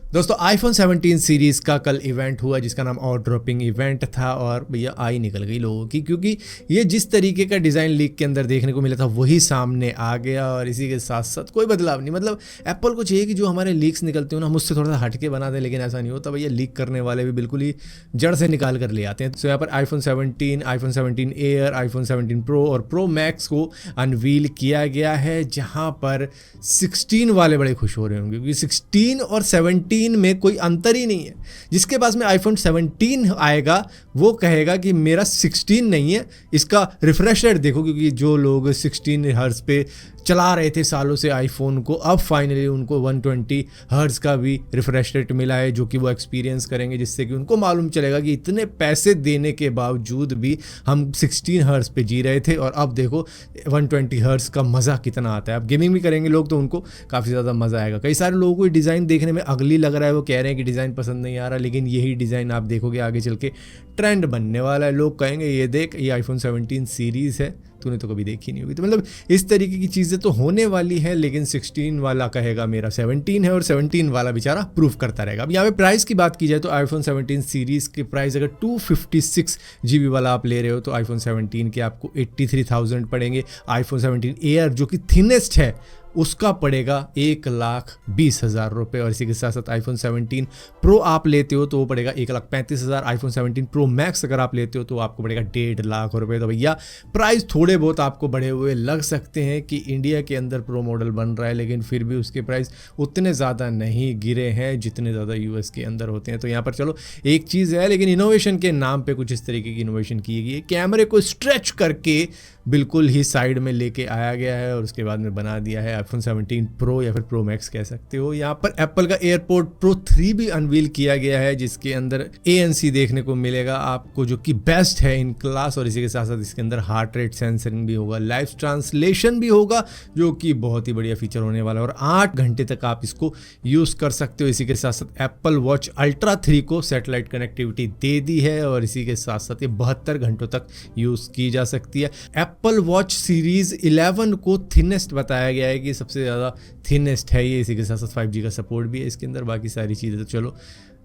दोस्तों iPhone 17 series का कल इवेंट हुआ जिसका नाम और ड्रॉपिंग इवेंट था और भैया आई निकल गई लोगों की, क्योंकि ये जिस तरीके का डिज़ाइन लीक के अंदर देखने को मिला था वही सामने आ गया और इसी के साथ साथ कोई बदलाव नहीं। मतलब एप्पल को चाहिए कि जो हमारे लीक्स निकलते हो ना मुझसे थोड़ा सा हटके बना दें, लेकिन ऐसा नहीं होता भैया। लीक करने वाले भी बिल्कुल ही जड़ से निकाल कर ले आते हैं। तो यहाँ पर iPhone 17, iPhone 17 air, iPhone 17 pro और प्रो मैक्स को अनवील किया गया है, जहाँ पर 16 वाले बड़े खुश हो रहे होंगे क्योंकि 16 और 17 में कोई अंतर ही नहीं है। जिसके पास में आईफोन 17 आएगा वो कहेगा कि मेरा 16 नहीं है, इसका रिफ्रेश रेट देखो, क्योंकि जो लोग 16 हर्ट्ज पे चला रहे थे सालों से आईफोन को, अब फाइनली उनको 120 हर्ट्ज का भी रिफ्रेश रेट मिला है, जो कि वो एक्सपीरियंस करेंगे, जिससे कि उनको मालूम चलेगा कि इतने पैसे देने के बावजूद भी हम 16 हर्ट्ज पे जी रहे थे और अब देखो 120 हर्ट्ज का मज़ा कितना आता है। अब गेमिंग भी करेंगे लोग तो उनको काफ़ी ज़्यादा मज़ा आएगा। कई सारे लोगों को डिज़ाइन देखने में अगली लग रहा है, वो कह रहे हैं कि डिज़ाइन पसंद नहीं आ रहा, लेकिन यही डिज़ाइन आप देखोगे आगे चल के ट्रेंड बनने वाला है। लोग कहेंगे ये देख, ये आईफोन 17 सीरीज़ है, तूने तो कभी देखी नहीं होगी। तो मतलब इस तरीके की चीज़ें तो होने वाली है, लेकिन 16 वाला कहेगा मेरा 17 है और 17 वाला बेचारा प्रूफ करता रहेगा। अब यहाँ पे प्राइस की बात की जाए तो आईफोन 17 सीरीज़ के प्राइस अगर 256 GB वाला आप ले रहे हो तो आईफोन 17 के आपको 83,000 पड़ेंगे। आईफोन 17 एयर जो कि थिनेस्ट है उसका पड़ेगा 1,20,000 रुपये, और इसी के साथ साथ आईफोन 17 प्रो आप लेते हो तो वो पड़ेगा 1,35,000। आईफोन 17 प्रो मैक्स अगर आप लेते हो तो आपको पड़ेगा 1.5 लाख रुपये। तो भैया प्राइस थोड़े बहुत आपको बढ़े हुए लग सकते हैं कि इंडिया के अंदर प्रो मॉडल बन रहा है, लेकिन फिर भी उसके प्राइस उतने ज़्यादा नहीं गिरे हैं जितने ज़्यादा यूएस के अंदर होते हैं। तो यहाँ पर चलो एक चीज़ है, लेकिन इनोवेशन के नाम पर कुछ इस तरीके की इनोवेशन की गई है। कैमरे को स्ट्रेच करके बिल्कुल ही साइड में लेके आया गया है और उसके बाद में बना दिया है आईफोन 17 प्रो या फिर प्रो मैक्स कह सकते हो। यहाँ पर एप्पल का एयरपोर्ट प्रो 3 भी अनवील किया गया है, जिसके अंदर ANC देखने को मिलेगा आपको, जो कि बेस्ट है इन क्लास, और इसी के साथ साथ इसके अंदर हार्ट रेट सेंसरिंग भी होगा, लाइव ट्रांसलेशन भी होगा, जो कि बहुत ही बढ़िया फीचर होने वाला है और 8 घंटे तक आप इसको यूज़ कर सकते हो। इसी के साथ साथ एप्पल वॉच अल्ट्रा 3 को सैटेलाइट कनेक्टिविटी दे दी है और इसी के साथ साथ ये 72 घंटों तक यूज़ की जा सकती है। एप्पल वॉच सीरीज 11 को थिनेस्ट बताया गया है कि सबसे ज़्यादा थिनेस्ट है ये। इसी के साथ साथ 5G का सपोर्ट भी है इसके अंदर। बाकी सारी चीज़ें तो चलो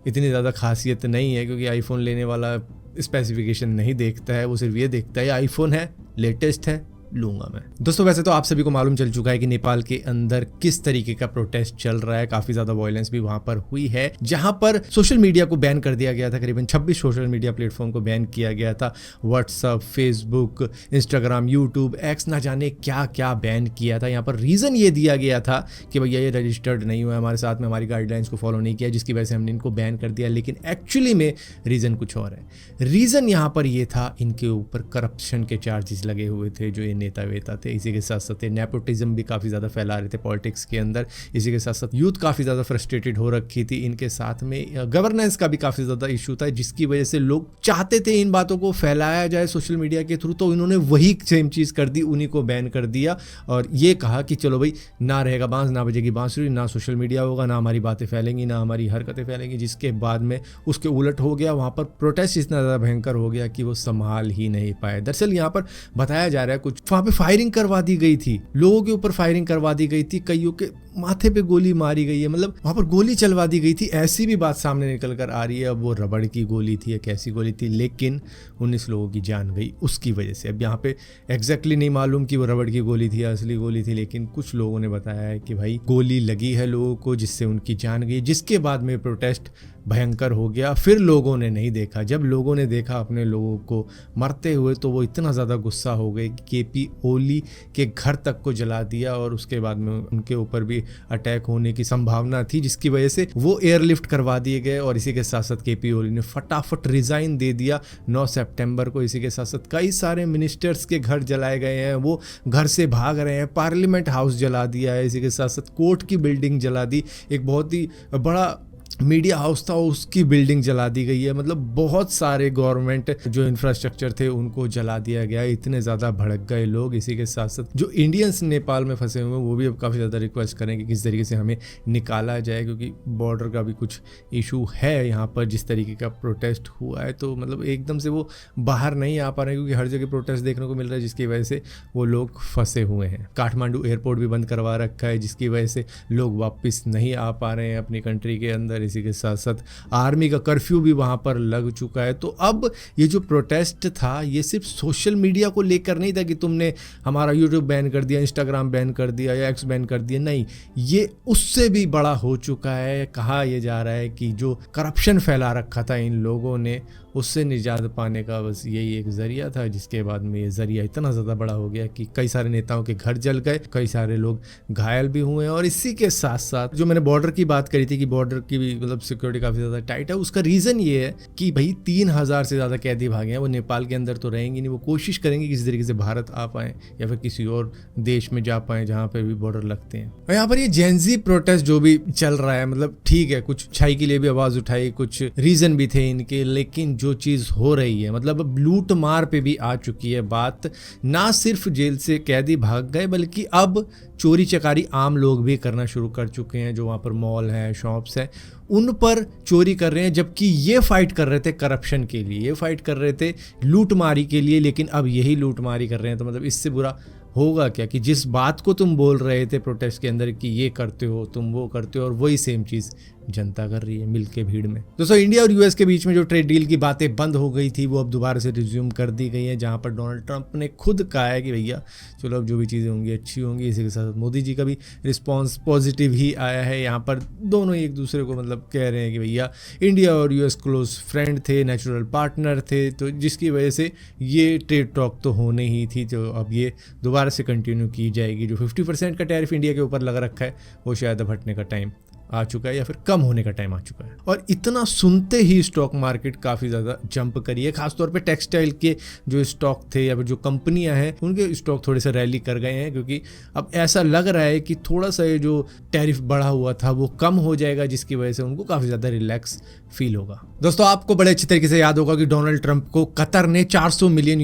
इतनी ज़्यादा खासियत नहीं है, क्योंकि आईफोन लेने वाला स्पेसिफिकेशन नहीं देखता है, वो सिर्फ ये देखता है आईफोन है, लेटेस्ट है, लूंगा मैं। दोस्तों वैसे तो आप सभी को मालूम चल चुका है कि नेपाल के अंदर किस तरीके का प्रोटेस्ट चल रहा है। काफी ज्यादा वायलेंस भी वहां पर हुई है, जहां पर सोशल मीडिया को बैन कर दिया गया था। करीबन 26 सोशल मीडिया प्लेटफॉर्म को बैन किया गया था। WhatsApp, Facebook, Instagram, YouTube, X, ना जाने क्या क्या बैन किया था। यहाँ पर रीजन ये दिया गया था कि भैया ये रजिस्टर्ड नहीं हुआ हमारे साथ में, हमारी गाइडलाइंस को फॉलो नहीं किया, जिसकी वजह से हमने इनको बैन कर दिया। लेकिन एक्चुअली में रीजन कुछ और है। रीजन यहाँ पर ये था, इनके ऊपर करप्शन के चार्जेस लगे हुए थे जो ये नेता वेता थे। इसी के साथ साथ नेपोटिज्म भी काफ़ी ज़्यादा फैला रहे थे पॉलिटिक्स के अंदर। इसी के साथ साथ यूथ काफ़ी ज़्यादा फ्रस्ट्रेटेड हो रखी थी। इनके साथ में गवर्नेंस का भी काफ़ी ज़्यादा इशू था, जिसकी वजह से लोग चाहते थे इन बातों को फैलाया जाए सोशल मीडिया के थ्रू, तो इन्होंने वही सेम चीज़ कर दी, उन्हीं को बैन कर दिया और ये कहा कि चलो भाई ना रहेगा बांस, ना बजेगी बांसुरी, ना सोशल मीडिया होगा, ना हमारी बातें फैलेंगी, ना हमारी हरकतें फैलेंगी। जिसके बाद में उसके उलट हो गया। वहाँ पर प्रोटेस्ट इतना ज़्यादा भयंकर हो गया कि वो संभाल ही नहीं पाए। दरअसल यहाँ पर बताया जा रहा है कुछ वहाँ पे फायरिंग करवा दी गई थी, लोगों के ऊपर फायरिंग करवा दी गई थी, कईयों के माथे पे गोली मारी गई है, मतलब वहां पर गोली चलवा दी गई थी। ऐसी भी बात सामने निकल कर आ रही है। अब वो रबड़ की गोली थी या कैसी गोली थी, लेकिन 19 लोगों की जान गई उसकी वजह से। अब यहाँ पे एग्जैक्टली नहीं मालूम कि वो रबड़ की गोली थी या असली गोली थी, लेकिन कुछ लोगों ने बताया है कि भाई गोली लगी है लोगों को, जिससे उनकी जान गई। जिसके बाद में प्रोटेस्ट भयंकर हो गया। फिर लोगों ने नहीं देखा, जब लोगों ने देखा अपने लोगों को मरते हुए तो वो इतना ज़्यादा गुस्सा हो गए कि KP ओली के घर तक को जला दिया और उसके बाद में उनके ऊपर भी अटैक होने की संभावना थी, जिसकी वजह से वो एयरलिफ्ट करवा दिए गए। और इसी के साथ साथ KP ओली ने फटाफट रिज़ाइन दे दिया 9 सितंबर को। इसी के साथ साथ कई सारे मिनिस्टर्स के घर जलाए गए हैं, वो घर से भाग रहे हैं। पार्लियामेंट हाउस जला दिया है, इसी के साथ साथ कोर्ट की बिल्डिंग जला दी, एक बहुत ही बड़ा मीडिया हाउस था उसकी बिल्डिंग जला दी गई है। मतलब बहुत सारे गवर्नमेंट जो इंफ्रास्ट्रक्चर थे उनको जला दिया गया। इतने ज़्यादा भड़क गए लोग। इसी के साथ साथ जो इंडियंस नेपाल में फंसे हुए हैं वो भी अब काफ़ी ज़्यादा रिक्वेस्ट करें कि किस तरीके से हमें निकाला जाए, क्योंकि बॉर्डर का भी कुछ इशू है यहाँ पर। जिस तरीके का प्रोटेस्ट हुआ है तो मतलब एकदम से वो बाहर नहीं आ पा रहे हैं, क्योंकि हर जगह प्रोटेस्ट देखने को मिल रहा है, जिसकी वजह से वो लोग फंसे हुए हैं। काठमांडू एयरपोर्ट भी बंद करवा रखा है, जिसकी वजह से लोग वापस नहीं आ पा रहे हैं अपनी कंट्री के अंदर। और इसी के साथ साथ आर्मी का कर्फ्यू भी वहाँ पर लग चुका है। तो अब ये जो प्रोटेस्ट था ये सिर्फ सोशल मीडिया को लेकर नहीं था कि तुमने हमारा यूट्यूब बैन कर दिया, इंस्टाग्राम बैन कर दिया या एक्स बैन कर दिया, नहीं, ये उससे भी बड़ा हो चुका है। कहा यह जा रहा है कि जो करप्शन फैला रखा था इन लोगों ने, उससे निजात पाने का बस यही एक ज़रिया था, जिसके बाद में ये ज़रिया इतना ज़्यादा बड़ा हो गया कि कई सारे नेताओं के घर जल गए, कई सारे लोग घायल भी हुए। और इसी के साथ साथ जो मैंने बॉर्डर की बात करी थी कि बॉर्डर की भी मतलब सिक्योरिटी काफ़ी ज़्यादा टाइट है, उसका रीज़न ये है कि भाई 3000 से ज़्यादा कैदी भागे हैं, वो नेपाल के अंदर तो रहेंगे नहीं, वो कोशिश करेंगे किसी तरीके से भारत आ पाएँ या फिर किसी और देश में जा पाएँ जहाँ पर भी बॉर्डर लगते हैं। और यहाँ पर ये जेनजी प्रोटेस्ट जो भी चल रहा है, मतलब ठीक है, कुछ अच्छाई के लिए भी आवाज़ उठाई, कुछ रीज़न भी थे इनके, लेकिन जो चीज़ हो रही है मतलब अब लूट मार पे भी आ चुकी है बात। ना सिर्फ जेल से कैदी भाग गए बल्कि अब चोरी चकारी आम लोग भी करना शुरू कर चुके हैं। जो वहाँ पर मॉल है, शॉप्स है, उन पर चोरी कर रहे हैं, जबकि ये फाइट कर रहे थे करप्शन के लिए, ये फाइट कर रहे थे लूटमारी के लिए, लेकिन अब यही लूटमारी कर रहे हैं। तो मतलब इससे बुरा होगा क्या कि जिस बात को तुम बोल रहे थे प्रोटेस्ट के अंदर कि ये करते हो तुम, वो करते हो, और वही सेम चीज़ जनता कर रही है मिलके भीड़ में। दोस्तों इंडिया और यूएस के बीच में जो ट्रेड डील की बातें बंद हो गई थी वो अब दोबारा से रिज्यूम कर दी गई है, जहां पर डोनाल्ड ट्रंप ने खुद कहा है कि भैया चलो अब जो भी चीज़ें होंगी अच्छी होंगी। इसी के साथ मोदी जी का भी रिस्पॉन्स पॉजिटिव ही आया है। यहाँ पर दोनों ही एक दूसरे को मतलब कह रहे हैं कि भैया इंडिया और यूएस क्लोज फ्रेंड थे, नेचुरल पार्टनर थे, तो जिसकी वजह से ये ट्रेड टॉक तो होने ही थी, जो अब ये दोबारा से कंटिन्यू की जाएगी। जो 50% का टैरिफ इंडिया के ऊपर लग रखा है वो शायद अब हटने का टाइम आ चुका है या फिर कम होने का टाइम आ चुका है। और इतना सुनते ही स्टॉक मार्केट काफ़ी ज़्यादा जंप करी है, खासतौर पे टेक्सटाइल के जो स्टॉक थे या फिर जो कंपनियां हैं उनके स्टॉक थोड़े से रैली कर गए हैं, क्योंकि अब ऐसा लग रहा है कि थोड़ा सा ये जो टैरिफ बढ़ा हुआ था वो कम हो जाएगा, जिसकी वजह से उनको काफ़ी ज़्यादा रिलैक्स फील होगा। दोस्तों आपको बड़े अच्छी तरीके से याद होगा कि डोनाल्ड ट्रंप को कतर ने $400 मिलियन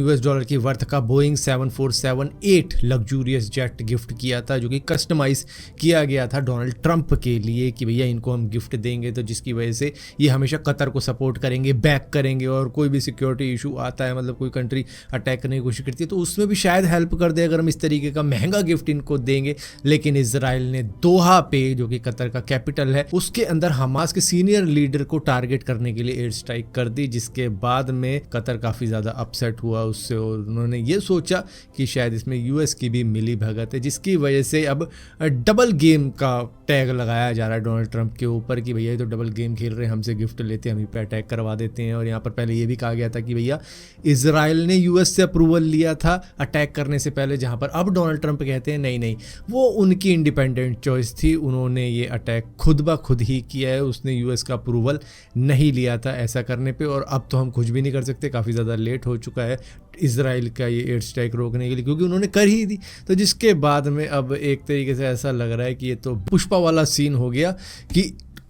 की वर्थ का बोइंग 747-8 लग्जूरियस जेट गिफ्ट किया था, जो कि कस्टमाइज किया गया था डोनाल्ड ट्रंप के लिए कि भैया इनको हम गिफ्ट देंगे, तो जिसकी वजह से ये हमेशा कतर को सपोर्ट करेंगे, बैक करेंगे, और कोई भी सिक्योरिटी इशू आता है, मतलब कोई कंट्री अटैक करने की कोशिश करती है तो उसमें भी शायद हेल्प कर दे अगर हम इस तरीके का महंगा गिफ्ट इनको देंगे। लेकिन इजराइल ने दोहा पे, जो कि कतर का कैपिटल है, उसके अंदर हमास के सीनियर लीडर को टारगेट करने के लिए एयर स्ट्राइक कर दी, जिसके बाद में कतर काफ़ी ज़्यादा अपसेट हुआ उससे, और उन्होंने ये सोचा कि शायद इसमें यूएस की भी मिली भगत है, जिसकी वजह से अब डबल गेम का टैग लगाया जा रहा है डोनाल्ड ट्रंप के ऊपर कि भैया ये तो डबल गेम खेल रहे हैं, हमसे गिफ्ट लेते हैं, हम पे अटैक करवा देते हैं। और यहाँ पर पहले ये भी कहा गया था कि भैया इजराइल ने यूएस से अप्रूवल लिया था अटैक करने से पहले, जहाँ पर अब डोनाल्ड ट्रंप कहते हैं नहीं, वो उनकी इंडिपेंडेंट चॉइस थी, उन्होंने ये अटैक खुद ब खुद ही किया है, उसने यूएस का अप्रूवल नहीं लिया था ऐसा करने पे, और अब तो हम कुछ भी नहीं कर सकते, काफ़ी ज़्यादा लेट हो चुका है इजराइल का ये एयर स्ट्राइक रोकने के लिए, क्योंकि उन्होंने कर ही दी। तो जिसके बाद में अब एक तरीके से ऐसा लग रहा है कि ये तो पुष्पा वाला सीन हो गया कि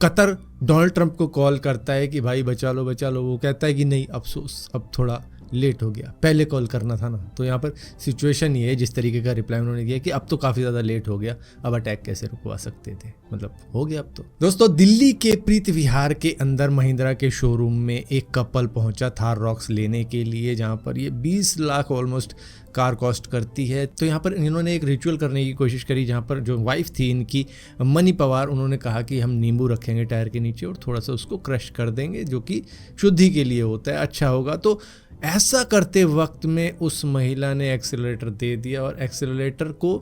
कतर डोनाल्ड ट्रंप को कॉल करता है कि भाई बचा लो, वो कहता है कि नहीं अफसोस अब थोड़ा लेट हो गया, पहले कॉल करना था ना। तो यहाँ पर सिचुएशन ये है, जिस तरीके का रिप्लाई उन्होंने दिया कि अब तो काफ़ी ज़्यादा लेट हो गया, अब अटैक कैसे रुकवा सकते थे, मतलब हो गया अब तो। दोस्तों दिल्ली के प्रीति विहार के अंदर महिंद्रा के शोरूम में एक कपल पहुंचा थार रॉक्स लेने के लिए, जहाँ पर ये 20 लाख ऑलमोस्ट कार कॉस्ट करती है। तो यहाँ पर इन्होंने एक रिचुअल करने की कोशिश करी, जहाँ पर जो वाइफ थी इनकी मनी पवार, उन्होंने कहा कि हम नींबू रखेंगे टायर के नीचे और थोड़ा सा उसको क्रश कर देंगे, जो कि शुद्धि के लिए होता है, अच्छा होगा। तो ऐसा करते वक्त में उस महिला ने एक्सेलरेटर दे दिया, और एक्सेलरेटर को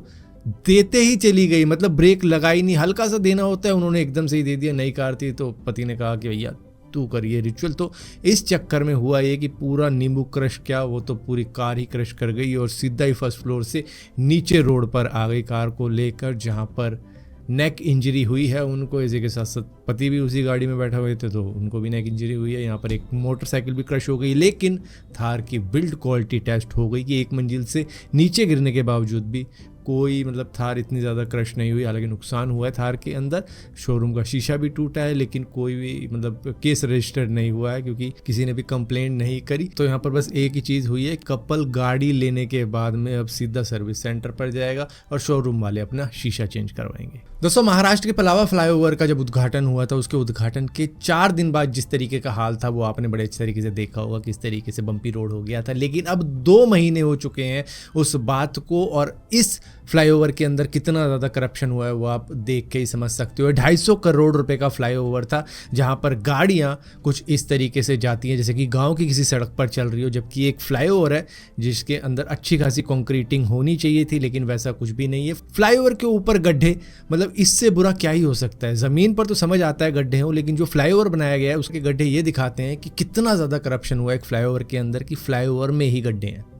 देते ही चली गई, मतलब ब्रेक लगाई नहीं, हल्का सा देना होता है, उन्होंने एकदम से ही दे दिया। नई कार थी तो पति ने कहा कि भैया तू करिए रिचुअल। तो इस चक्कर में हुआ ये कि पूरा नींबू क्रश, क्या वो तो पूरी कार ही क्रश कर गई, और सीधा ही फर्स्ट फ्लोर से नीचे रोड पर आ गई कार को लेकर, जहाँ पर नेक इंजरी हुई है उनको। इसी के साथ साथ पति भी उसी गाड़ी में बैठे हुए थे तो उनको भी नेक इंजरी हुई है। यहाँ पर एक मोटरसाइकिल भी क्रश हो गई, लेकिन थार की बिल्ड क्वालिटी टेस्ट हो गई कि एक मंजिल से नीचे गिरने के बावजूद भी कोई मतलब थार इतनी ज़्यादा क्रश नहीं हुई। हालांकि नुकसान हुआ है थार के अंदर, शोरूम का शीशा भी टूटा है, लेकिन कोई भी मतलब केस रजिस्टर्ड नहीं हुआ है क्योंकि किसी ने भी कंप्लेंट नहीं करी। तो यहाँ पर बस एक ही चीज़ हुई है, कपल गाड़ी लेने के बाद में अब सीधा सर्विस सेंटर पर जाएगा और शोरूम वाले अपना शीशा चेंज करवाएंगे। दोस्तों महाराष्ट्र के पलावा फ्लाईओवर का जब उद्घाटन हुआ हुआ था उसके उद्घाटन के 4 दिन बाद जिस तरीके का हाल था वो आपने बड़े अच्छे तरीके से देखा होगा, किस तरीके से बम्पी रोड हो गया था। लेकिन अब 2 महीने हो चुके हैं उस बात को, और इस फ्लाईओवर के अंदर कितना ज़्यादा करप्शन हुआ है वो आप देख के ही समझ सकते हो। 250 करोड़ रुपए का फ्लाईओवर था जहां पर गाड़ियां कुछ इस तरीके से जाती हैं जैसे कि गांव की किसी सड़क पर चल रही हो, जबकि एक फ्लाईओवर है जिसके अंदर अच्छी खासी कंक्रीटिंग होनी चाहिए थी, लेकिन वैसा कुछ भी नहीं है। फ्लाईओवर के ऊपर गड्ढे, मतलब इससे बुरा क्या ही हो सकता है। ज़मीन पर तो समझ आता है गड्ढे हो, लेकिन जो फ्लाईओवर बनाया गया है उसके गड्ढे ये दिखाते हैं कि कितना ज़्यादा करप्शन हुआ है एक फ्लाईओवर के अंदर, कि फ्लाईओवर में ही गड्ढे हैं।